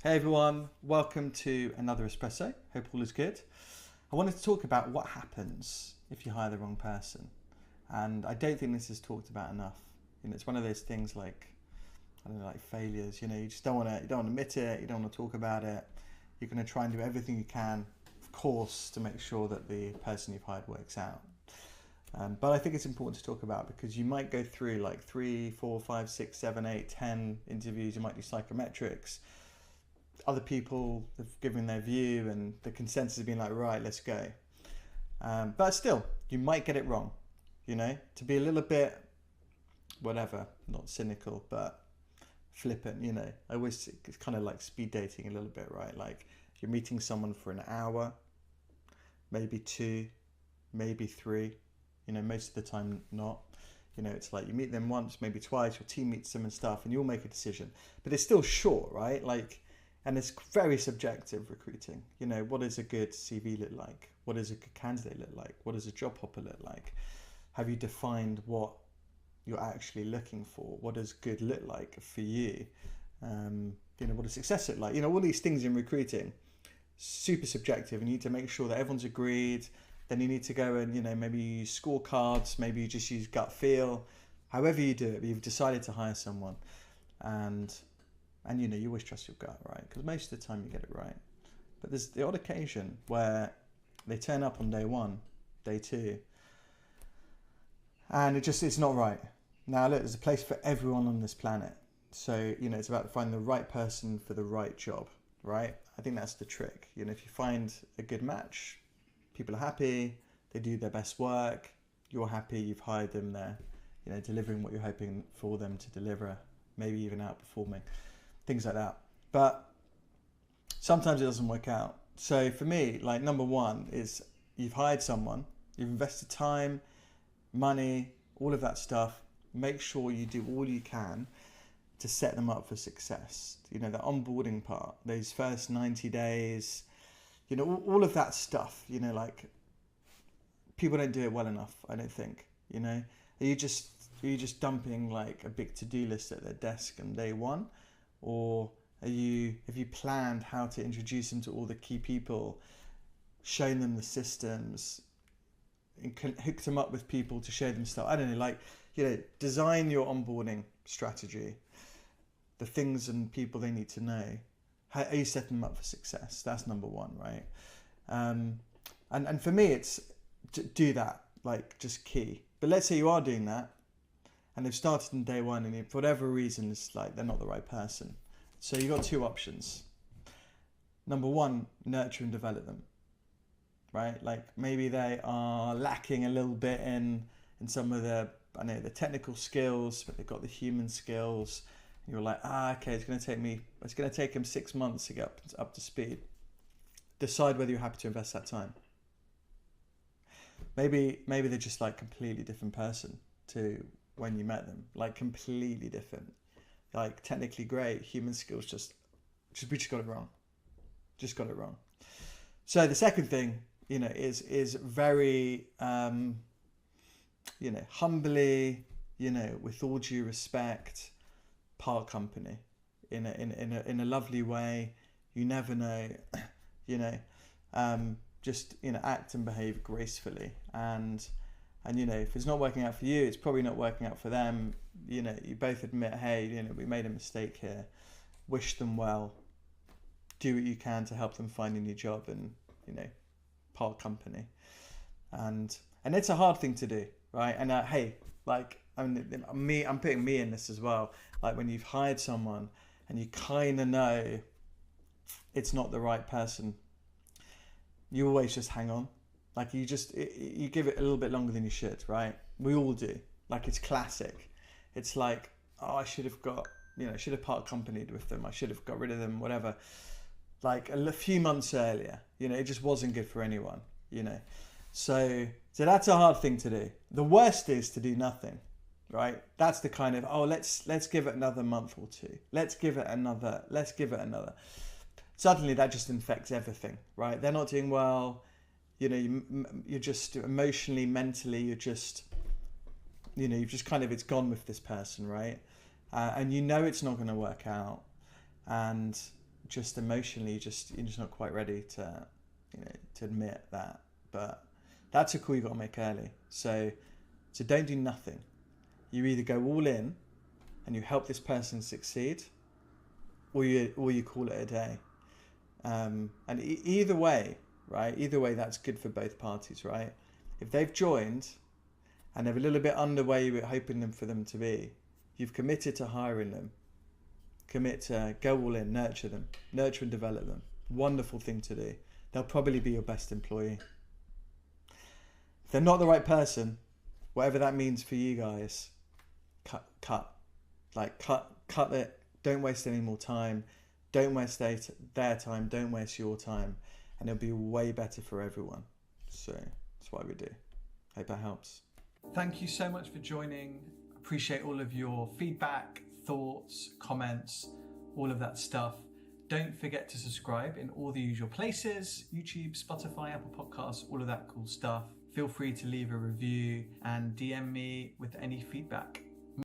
Hey everyone, welcome to another espresso. Hope all is good. I wanted to talk about what happens if you hire the wrong person. And I don't think this is talked about enough. It's one of those things like, I don't know, like failures. You just don't want to admit it, you don't want to talk about it. You're going to try and do everything you can, of course, to make sure that the person you've hired works out. But I think it's important to talk about because you might go through like 3, 4, 5, 6, 7, 8, 10 interviews. You might do psychometrics. Other people have given their view and the consensus has been like, right, let's go. But still, you might get it wrong, to be a little bit, whatever, not cynical, but flippant, it's kind of like speed dating a little bit, right? Like you're meeting someone for an hour, maybe 2, maybe 3, most of the time not. It's like you meet them once, maybe twice, your team meets them and stuff, and you'll make a decision. But it's still short, right? And it's very subjective recruiting. What does a good CV look like? What does a good candidate look like? What does a job hopper look like? Have you defined what you're actually looking for? What does good look like for you? What does success look like? All these things in recruiting, super subjective. You need to make sure that everyone's agreed. Then you need to go and, maybe use scorecards. Maybe you just use gut feel. However you do it, but you've decided to hire someone. And you always trust your gut, right? Because most of the time you get it right. But there's the odd occasion where they turn up on day 1, day 2, and it's not right. Now, look, there's a place for everyone on this planet. So, it's about finding the right person for the right job, right? I think that's the trick. If you find a good match, people are happy, they do their best work, you're happy, you've hired them, they're, delivering what you're hoping for them to deliver, maybe even outperforming. Things like that. But sometimes it doesn't work out. So for me, like number 1 is you've hired someone, you've invested time, money, all of that stuff. Make sure you do all you can to set them up for success. The onboarding part, those first 90 days, all of that stuff, like people don't do it well enough, I don't think. Are you just dumping like a big to-do list at their desk on day 1? Or have you planned how to introduce them to all the key people, shown them the systems, and hooked them up with people to show them stuff? I don't know, design your onboarding strategy, the things and people they need to know. How are you setting them up for success? That's number 1, right? And for me, it's do that, just key. But let's say you are doing that, and they've started on day 1 and for whatever reason it's like they're not the right person. So you've got 2 options. Number 1, nurture and develop them, right? Like maybe they are lacking a little bit in some of the technical skills, but they've got the human skills. And you're like, okay, it's going to take him 6 months to get up to speed. Decide whether you're happy to invest that time. Maybe they're just like completely different person to when you met them, like completely different, like technically great, human skills we just got it wrong. So the second thing, is very, humbly, with all due respect, part company in a lovely way. You never know, act and behave gracefully. And if it's not working out for you, it's probably not working out for them. You both admit, hey, we made a mistake here. Wish them well. Do what you can to help them find a new job and, part company. And it's a hard thing to do, right? And I'm putting me in this as well. Like when you've hired someone and you kind of know it's not the right person, you always just hang on. Like you give it a little bit longer than you should, right? We all do. Like it's classic. It's like, I should have part companied with them. I should have got rid of them, whatever. Like a few months earlier, it just wasn't good for anyone, So that's a hard thing to do. The worst is to do nothing, right? That's the kind of, let's give it another month or 2. Let's give it another. Suddenly that just infects everything, right? They're not doing well. You're just emotionally, mentally, you've just it's gone with this person, right? And it's not going to work out. And just emotionally, you're just not quite ready to, to admit that. But that's a call you got to make early. So don't do nothing. You either go all in and you help this person succeed, or you call it a day. And either way, right? Either way, that's good for both parties, right? If they've joined and they're a little bit under where you were hoping for them to be, you've committed to hiring them. Commit to go all in, nurture them, nurture and develop them. Wonderful thing to do. They'll probably be your best employee. If they're not the right person, whatever that means for you guys, cut it. Don't waste any more time. Don't waste their time. Don't waste your time. And it'll be way better for everyone. So that's why we do. Hope that helps. Thank you so much for joining. Appreciate all of your feedback, thoughts, comments, all of that stuff. Don't forget to subscribe in all the usual places: YouTube, Spotify, Apple Podcasts, all of that cool stuff. Feel free to leave a review and DM me with any feedback.